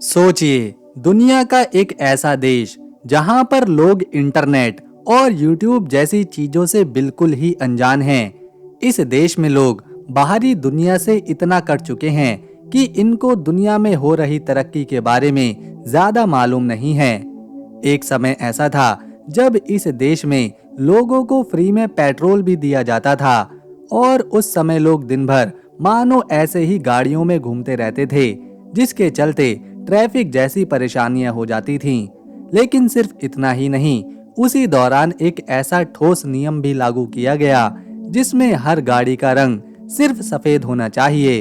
सोचिए, दुनिया का एक ऐसा देश जहां पर लोग इंटरनेट और यूट्यूब जैसी चीजों से बिल्कुल ही अनजान हैं। इस देश में लोग बाहरी दुनिया से इतना कट चुके हैं कि इनको दुनिया में हो रही तरक्की के बारे में ज्यादा मालूम नहीं है। एक समय ऐसा था जब इस देश में लोगों को फ्री में पेट्रोल भी दिया जाता था और उस समय लोग दिन भर मानो ऐसे ही गाड़ियों में घूमते रहते थे, जिसके चलते ट्रैफिक जैसी परेशानियां हो जाती थीं। लेकिन सिर्फ इतना ही नहीं, उसी दौरान एक ऐसा ठोस नियम भी लागू किया गया जिसमें हर गाड़ी का रंग सिर्फ सफेद होना चाहिए।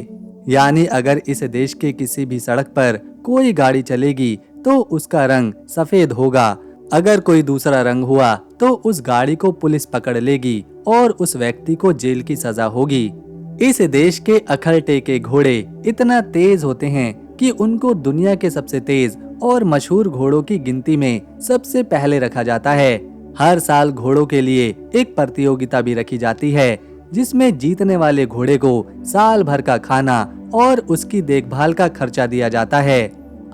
यानी अगर इस देश के किसी भी सड़क पर कोई गाड़ी चलेगी तो उसका रंग सफेद होगा। अगर कोई दूसरा रंग हुआ तो उस गाड़ी को पुलिस पकड़ लेगी और उस व्यक्ति को जेल की सजा होगी। इस देश के अखरटे के घोड़े इतना तेज होते हैं कि उनको दुनिया के सबसे तेज और मशहूर घोड़ों की गिनती में सबसे पहले रखा जाता है। हर साल घोड़ों के लिए एक प्रतियोगिता भी रखी जाती है जिसमें जीतने वाले घोड़े को साल भर का खाना और उसकी देखभाल का खर्चा दिया जाता है।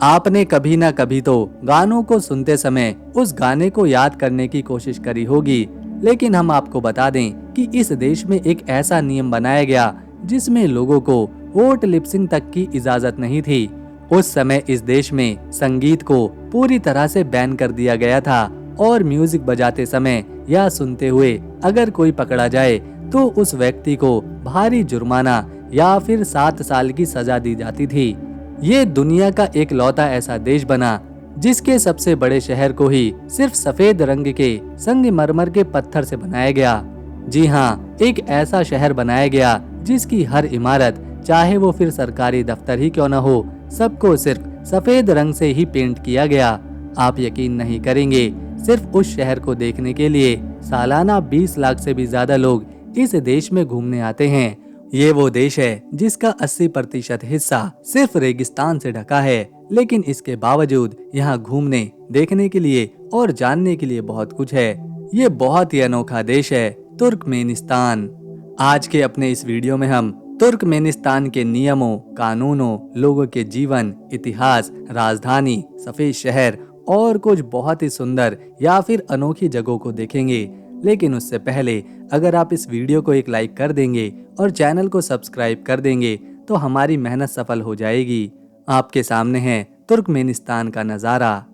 आपने कभी ना कभी तो गानों को सुनते समय उस गाने को याद करने की कोशिश करी होगी, लेकिन हम आपको बता दें कि इस देश में एक ऐसा नियम बनाया गया जिसमें लोगों को होठ लिपसिंग तक की इजाजत नहीं थी। उस समय इस देश में संगीत को पूरी तरह से बैन कर दिया गया था और म्यूजिक बजाते समय या सुनते हुए अगर कोई पकड़ा जाए तो उस व्यक्ति को भारी जुर्माना या फिर 7 साल की सजा दी जाती थी। ये दुनिया का एक लौता ऐसा देश बना जिसके सबसे बड़े शहर को ही सिर्फ सफेद रंग के संगमरमर के पत्थर से बनाया गया। जी हाँ, एक ऐसा शहर बनाया गया जिसकी हर इमारत, चाहे वो फिर सरकारी दफ्तर ही क्यों न हो, सबको सिर्फ सफेद रंग से ही पेंट किया गया। आप यकीन नहीं करेंगे, सिर्फ उस शहर को देखने के लिए सालाना 20 लाख से भी ज्यादा लोग इस देश में घूमने आते हैं। ये वो देश है जिसका 80% हिस्सा सिर्फ रेगिस्तान से ढका है, लेकिन इसके बावजूद यहाँ घूमने, देखने के लिए और जानने के लिए बहुत कुछ है। ये बहुत ही अनोखा देश है, तुर्कमेनिस्तान। आज के अपने इस वीडियो में हम तुर्कमेनिस्तान के नियमों, कानूनों, लोगों के जीवन, इतिहास, राजधानी, सफेद शहर और कुछ बहुत ही सुंदर या फिर अनोखी जगहों को देखेंगे। लेकिन उससे पहले अगर आप इस वीडियो को एक लाइक कर देंगे और चैनल को सब्सक्राइब कर देंगे तो हमारी मेहनत सफल हो जाएगी। आपके सामने है तुर्कमेनिस्तान का नज़ारा।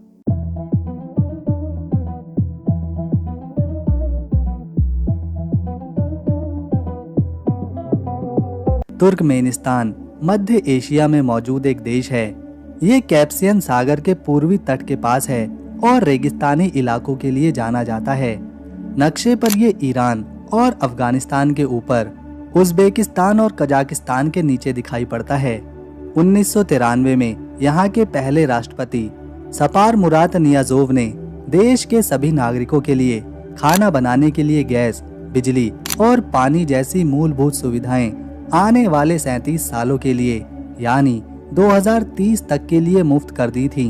तुर्कमेनिस्तान मध्य एशिया में मौजूद एक देश है। ये कैस्पियन सागर के पूर्वी तट के पास है और रेगिस्तानी इलाकों के लिए जाना जाता है। नक्शे पर ये ईरान और अफगानिस्तान के ऊपर, उज़्बेकिस्तान और कजाकिस्तान के नीचे दिखाई पड़ता है। 1993 में यहाँ के पहले राष्ट्रपति सपार मुरात नियाज़ोव ने देश के सभी नागरिकों के लिए खाना बनाने के लिए गैस, बिजली और पानी जैसी मूलभूत सुविधाएं आने वाले 37 सालों के लिए यानी 2030 तक के लिए मुफ्त कर दी थी।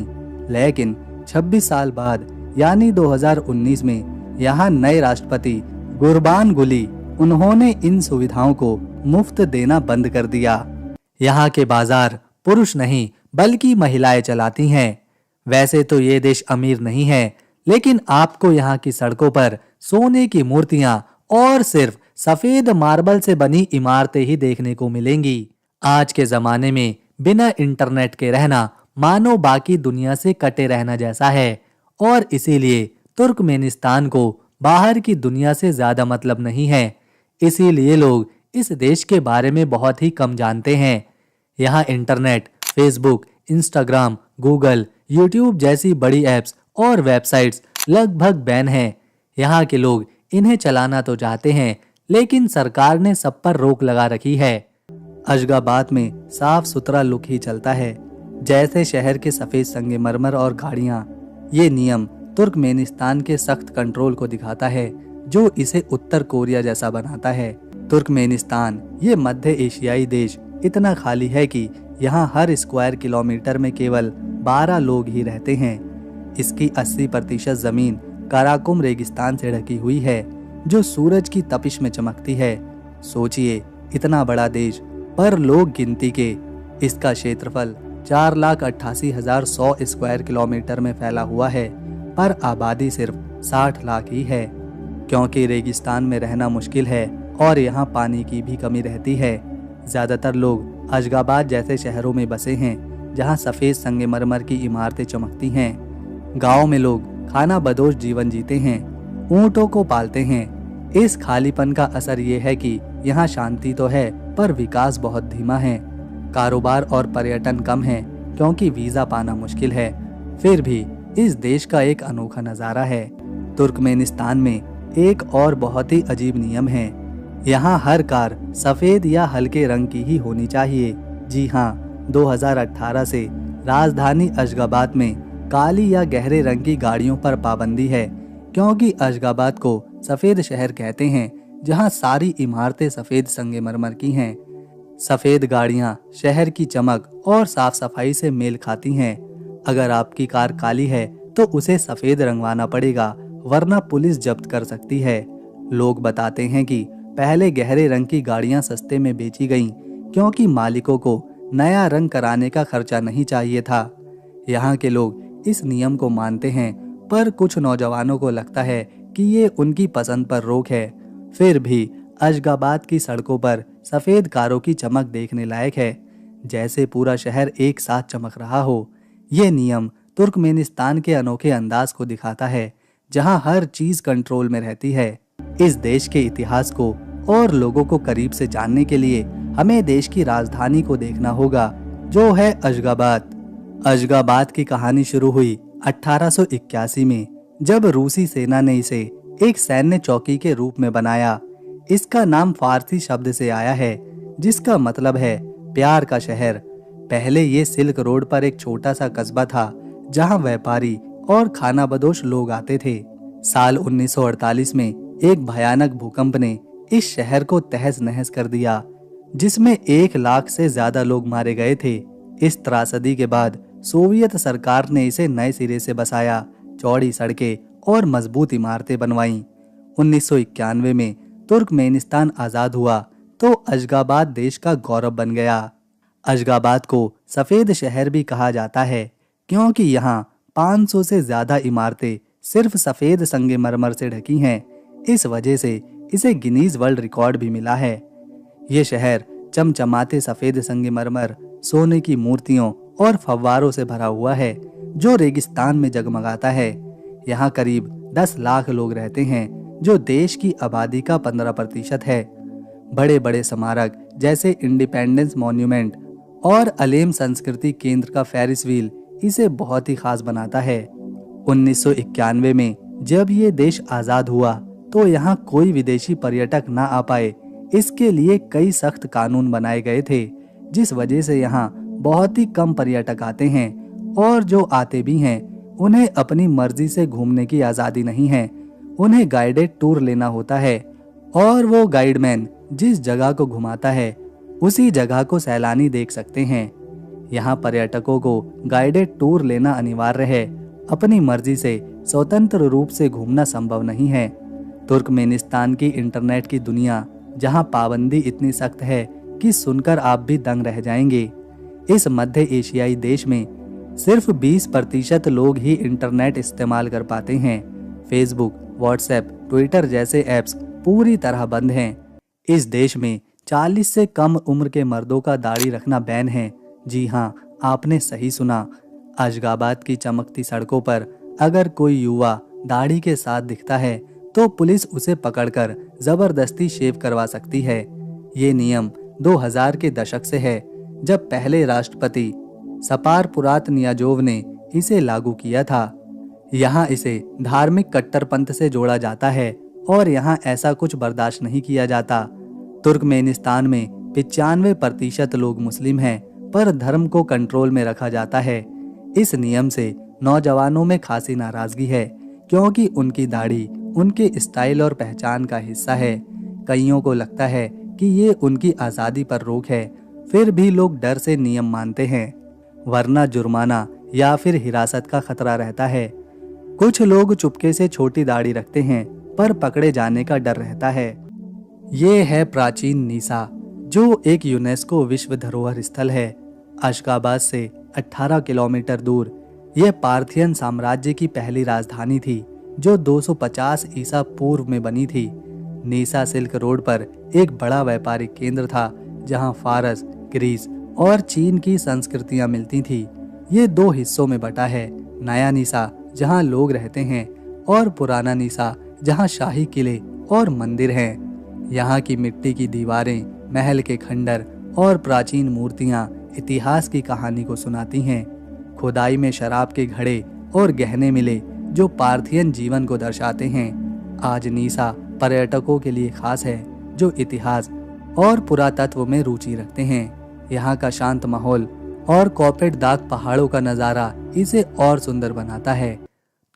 लेकिन 26 साल बाद यानी 2019 में यहाँ नए राष्ट्रपति गुरबानगुली उन्होंने इन सुविधाओं को मुफ्त देना बंद कर दिया। यहाँ के बाजार पुरुष नहीं बल्कि महिलाएं चलाती हैं। वैसे तो ये देश अमीर नहीं है, लेकिन आपको यहाँ की सड़कों पर सोने की मूर्तियां और सिर्फ सफेद मार्बल से बनी इमारतें ही देखने को मिलेंगी। आज के जमाने में बिना इंटरनेट के रहना मानो बाकी दुनिया से कटे रहना जैसा है और इसीलिए तुर्कमेनिस्तान को बाहर की दुनिया से ज्यादा मतलब नहीं है। इसीलिए लोग इस देश के बारे में बहुत ही कम जानते हैं। यहाँ internet, Facebook, Instagram, Google, YouTube जैसी बड़ी ऐप्स और वेबसाइट्स लगभग बैन हैं। यहाँ के लोग इन्हें चलाना तो चाहते हैं, लेकिन सरकार ने सब पर रोक लगा रखी है। अशगाबाद में साफ सुथरा लुक ही चलता है, जैसे शहर के सफेद संगमरमर और गाड़ियाँ। ये नियम तुर्कमेनिस्तान के सख्त कंट्रोल को दिखाता है, जो इसे उत्तर कोरिया जैसा बनाता है। तुर्कमेनिस्तान ये मध्य एशियाई देश इतना खाली है कि यहाँ हर स्क्वायर किलोमीटर में केवल 12 लोग ही रहते हैं। इसकी 80% जमीन काराकुम रेगिस्तान से ढकी हुई है, जो सूरज की तपिश में चमकती है। सोचिए, इतना बड़ा देश पर लोग गिनती के इसका क्षेत्रफल 4,88,100 स्क्वायर किलोमीटर में फैला हुआ है, पर आबादी सिर्फ 60 लाख ही है। क्योंकि रेगिस्तान में रहना मुश्किल है और यहाँ पानी की भी कमी रहती है, ज़्यादातर लोग अशगाबाद जैसे शहरों में बसे हैं, जहाँ सफ़ेद संगमरमर की इमारतें चमकती हैं। गाँव में लोग खाना बदोश जीवन जीते हैं, ऊँटों को पालते हैं। इस खालीपन का असर ये है कि यहाँ शांति तो है, पर विकास बहुत धीमा है। कारोबार और पर्यटन कम है, क्योंकि वीज़ा पाना मुश्किल है। फिर भी इस देश का एक अनोखा नज़ारा है। तुर्कमेनिस्तान में एक और बहुत ही अजीब नियम है। यहाँ हर कार सफ़ेद या हल्के रंग की ही होनी चाहिए। जी हाँ, 2018 से राजधानी अशगाबाद में काली या गहरे रंग की गाड़ियों पर पाबंदी है, क्योंकि अशगाबाद को सफ़ेद शहर कहते हैं, जहाँ सारी इमारतें सफ़ेद संगमरमर की हैं। सफ़ेद गाड़ियाँ शहर की चमक और साफ सफाई से मेल खाती हैं। अगर आपकी कार काली है तो उसे सफ़ेद रंगवाना पड़ेगा, वरना पुलिस जब्त कर सकती है। लोग बताते हैं कि पहले गहरे रंग की गाड़ियां सस्ते में बेची गईं, क्योंकि मालिकों को नया रंग कराने का खर्चा नहीं चाहिए था। यहाँ के लोग इस नियम को मानते हैं, पर कुछ नौजवानों को लगता है कि ये उनकी पसंद पर रोक है। फिर भी अशगाबाद की सड़कों पर सफ़ेद कारों की चमक देखने लायक है, जैसे पूरा शहर एक साथ चमक रहा हो। ये नियम तुर्कमेनिस्तान के अनोखे अंदाज को दिखाता है, जहां हर चीज कंट्रोल में रहती है। इस देश के इतिहास को और लोगों को करीब से जानने के लिए हमें देश की राजधानी को देखना होगा, जो है अशगाबाद। अशगाबाद की कहानी शुरू हुई 1881 में, जब रूसी सेना ने इसे एक सैन्य चौकी के रूप में बनाया। इसका नाम फारसी शब्द से आया है, जिसका मतलब है प्यार का शहर। पहले ये सिल्क रोड पर एक छोटा सा कस्बा था, जहां व्यापारी और खानाबदोश लोग आते थे। साल 1948 में एक भयानक भूकंप ने इस शहर को तहस नहस कर दिया, जिसमें 1 लाख से ज्यादा लोग मारे गए थे। इस त्रासदी के बाद सोवियत सरकार ने इसे नए सिरे से बसाया, चौड़ी सड़कें और मजबूत इमारतें बनवाईं। 1991 में तुर्कमेनिस्तान आजाद हुआ तो अशगाबाद देश का गौरव बन गया। अशगाबाद को सफेद शहर भी कहा जाता है, क्योंकि यहाँ 500 से ज्यादा इमारतें सिर्फ सफेद संगमरमर से ढकी हैं। इस वजह से इसे गिनीज वर्ल्ड रिकॉर्ड भी मिला है। ये शहर चमचमाते सफेद संगमरमर, सोने की मूर्तियों और फव्वारों से भरा हुआ है, जो रेगिस्तान में जगमगाता है। यहाँ करीब 10 लाख लोग रहते हैं, जो देश की आबादी का 15% है। बड़े बड़े स्मारक जैसे इंडिपेंडेंस मॉन्यूमेंट और अलेम संस्कृति केंद्र का फेरिस व्हील इसे बहुत ही खास बनाता है। 1991 में जब ये देश आजाद हुआ तो यहाँ कोई विदेशी पर्यटक ना आ पाए। इसके लिए कई सख्त कानून बनाए गए थे, जिस वजह से यहाँ बहुत ही कम पर्यटक आते हैं, और जो आते भी हैं उन्हें अपनी मर्जी से घूमने की आज़ादी नहीं है। उन्हें गाइडेड टूर लेना होता है, और वो गाइडमैन जिस जगह को घुमाता है उसी जगह को सैलानी देख सकते हैं। यहाँ पर्यटकों को गाइडेड टूर लेना अनिवार्य है। अपनी मर्जी से स्वतंत्र रूप से घूमना संभव नहीं है। तुर्कमेनिस्तान की इंटरनेट की दुनिया, जहाँ पाबंदी इतनी सख्त है कि सुनकर आप भी दंग रह जाएंगे। इस मध्य एशियाई देश में सिर्फ 20% लोग ही इंटरनेट इस्तेमाल कर पाते हैं। फेसबुक, व्हाट्सएप, ट्विटर जैसे ऐप्स पूरी तरह बंद हैं। इस देश में 40 से कम उम्र के मर्दों का दाढ़ी रखना बैन है। जी हाँ, आपने सही सुना। अशगाबाद की चमकती सड़कों पर अगर कोई युवा दाढ़ी के साथ दिखता है तो पुलिस उसे पकड़कर जबरदस्ती शेव करवा सकती है। ये नियम 2000 के दशक से है, जब पहले राष्ट्रपति सपार पुरात नियाजोव ने इसे लागू किया था। यहाँ इसे धार्मिक कट्टरपंथ से जोड़ा जाता है और यहाँ ऐसा कुछ बर्दाश्त नहीं किया जाता। तुर्कमेनिस्तान में 95% लोग मुस्लिम हैं, पर धर्म को कंट्रोल में रखा जाता है। इस नियम से नौजवानों में खासी नाराजगी है, क्योंकि उनकी दाढ़ी उनके स्टाइल और पहचान का हिस्सा है। कईयों को लगता है कि ये उनकी आज़ादी पर रोक है, फिर भी लोग डर से नियम मानते हैं, वरना जुर्माना या फिर हिरासत का खतरा रहता है। कुछ लोग चुपके से छोटी दाढ़ी रखते हैं, पर पकड़े जाने का डर रहता है। ये है प्राचीन नीसा, जो एक यूनेस्को विश्व धरोहर स्थल है। अशगाबाद से 18 किलोमीटर दूर। यह पार्थियन साम्राज्य की पहली राजधानी थी जो 250 ईसा पूर्व में बनी थी। नीसा सिल्क रोड पर एक बड़ा व्यापारिक केंद्र था जहां फारस, ग्रीस और चीन की संस्कृतियां मिलती थी। ये दो हिस्सों में बटा है, नया नीसा जहां लोग रहते हैं और पुराना नीसा जहां शाही किले और मंदिर हैं। यहाँ की मिट्टी की दीवारें, महल के खंडर और प्राचीन मूर्तियां इतिहास की कहानी को सुनाती हैं। खुदाई में शराब के घड़े और गहने मिले जो पार्थियन जीवन को दर्शाते हैं। आज नीसा पर्यटकों के लिए खास है जो इतिहास और पुरातत्व में रुचि रखते हैं। यहाँ का शांत माहौल और कॉपेट दाग पहाड़ों का नज़ारा इसे और सुंदर बनाता है।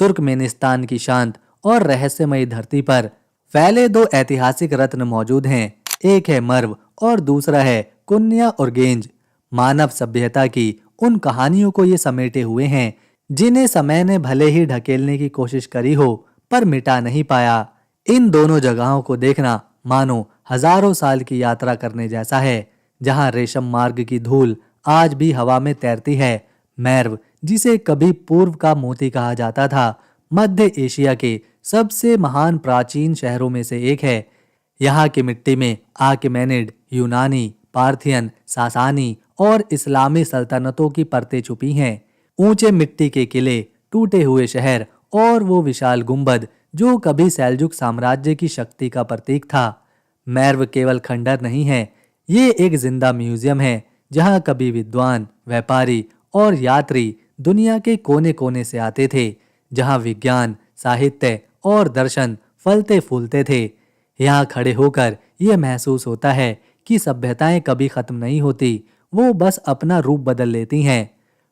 तुर्कमेनिस्तान की शांत और रहस्यमयी धरती पर फैले दो ऐतिहासिक रत्न मौजूद हैं। एक है मर्व और दूसरा है कुन्या और गेंज। मानव सभ्यता की उन कहानियों को ये समेटे हुए हैं जिन्हें समय ने भले ही ढकेलने की कोशिश करी हो पर मिटा नहीं पाया। इन दोनों जगहों को देखना मानो हजारों साल की यात्रा करने जैसा है, जहां रेशम मार्ग की धूल आज भी हवा में तैरती है। मैर्व, जिसे कभी पूर्व का मोती कहा जाता था, मध्य एशिया के सबसे महान प्राचीन शहरों में से एक है। यहाँ की मिट्टी में आर्किमेनिड, यूनानी, पार्थियन, सासानी और इस्लामी सल्तनतों की परतें छुपी हैं। ऊंचे मिट्टी के किले, टूटे हुए शहर और वो विशाल गुंबद जो कभी सेल्जुक साम्राज्य की शक्ति का प्रतीक था। मैर्व केवल खंडर नहीं है, ये एक जिंदा म्यूजियम है जहाँ कभी विद्वान, व्यापारी और यात्री दुनिया के कोने कोने से आते थे, जहाँ विज्ञान, साहित्य और दर्शन फलते फूलते थे। यहाँ खड़े होकर यह महसूस होता है कि सभ्यताएं कभी खत्म नहीं होती, वो बस अपना रूप बदल लेती हैं।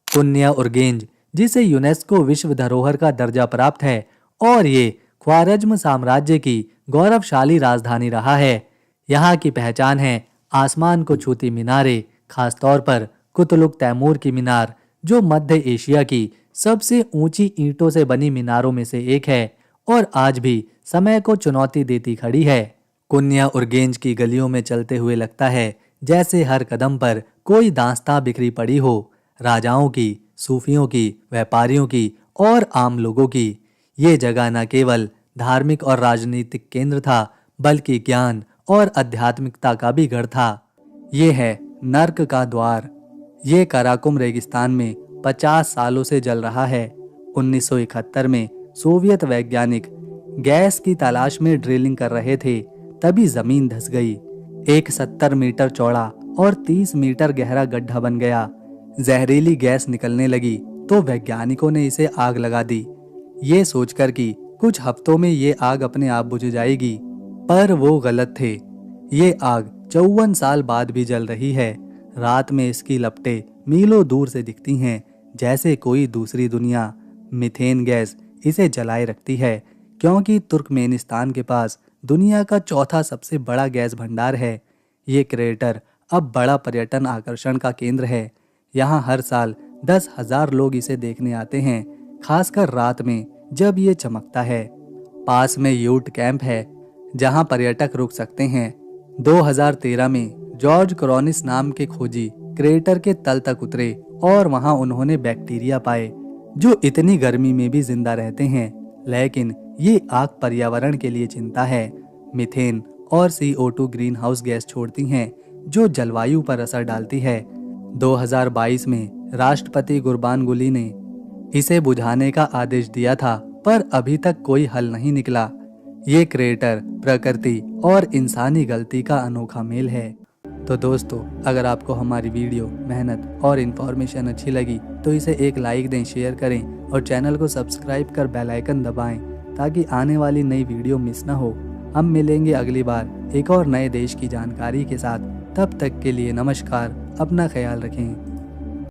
कुन्या और गेंज, जिसे यूनेस्को विश्व धरोहर का दर्जा प्राप्त है और ये ख्वारज्म साम्राज्य की गौरवशाली राजधानी रहा है। यहाँ की पहचान है आसमान को छूती मीनारें, खासतौर पर कुतुलुक तैमूर की मीनार जो मध्य एशिया की सबसे ऊंची ईंटों से बनी मीनारों में से एक है और आज भी समय को चुनौती देती खड़ी है। कुन्या और गेंज की गलियों में चलते हुए लगता है जैसे हर कदम पर कोई दास्तां बिखरी पड़ी हो, राजाओं की, सूफियों की, व्यापारियों की और आम लोगों की। ये जगह न केवल धार्मिक और राजनीतिक केंद्र था बल्कि ज्ञान और आध्यात्मिकता का भी गढ़ था। ये है नर्क का द्वार। ये कराकुम रेगिस्तान में 50 सालों से जल रहा है। 1971 में सोवियत वैज्ञानिक गैस की तलाश में ड्रिलिंग कर रहे थे, तभी जमीन धंस गई। एक 70 मीटर चौड़ा और 30 मीटर गहरा गड्ढा बन गया। जहरीली गैस निकलने लगी तो वैज्ञानिकों ने इसे आग लगा दी, ये सोचकर कि कुछ हफ्तों में ये आग अपने आप बुझ जाएगी, पर वो गलत थे। ये आग 54 साल बाद भी जल रही है। रात में इसकी लपटें मीलों दूर से दिखती हैं, जैसे कोई दूसरी दुनिया। मीथेन गैस इसे जलाए रखती है क्योंकि तुर्कमेनिस्तान के पास दुनिया का चौथा सबसे बड़ा गैस भंडार है। ये क्रेटर अब बड़ा पर्यटन आकर्षण का केंद्र है। यहाँ हर साल 10,000 लोग इसे देखने आते हैं, खासकर रात में जब ये चमकता है। पास में यूट कैंप है जहाँ पर्यटक रुक सकते हैं। 2013 में जॉर्ज क्रोनिस नाम के खोजी क्रेटर के तल तक उतरे और वहाँ उन्होंने बैक्टीरिया पाए जो इतनी गर्मी में भी जिंदा रहते हैं। लेकिन ये आग पर्यावरण के लिए चिंता है। मीथेन और CO2 ग्रीन हाउस गैस छोड़ती हैं जो जलवायु पर असर डालती है। 2022 में राष्ट्रपति गुरबानगुली ने इसे बुझाने का आदेश दिया था, पर अभी तक कोई हल नहीं निकला। ये क्रेटर प्रकृति और इंसानी गलती का अनोखा मेल है। तो दोस्तों, अगर आपको हमारी वीडियो, मेहनत और इन्फॉर्मेशन अच्छी लगी तो इसे एक लाइक दें, शेयर करें और चैनल को सब्सक्राइब कर बेल आइकन दबाएं ताकि आने वाली नई वीडियो मिस ना हो। हम मिलेंगे अगली बार एक और नए देश की जानकारी के साथ। तब तक के लिए नमस्कार, अपना ख्याल रखें।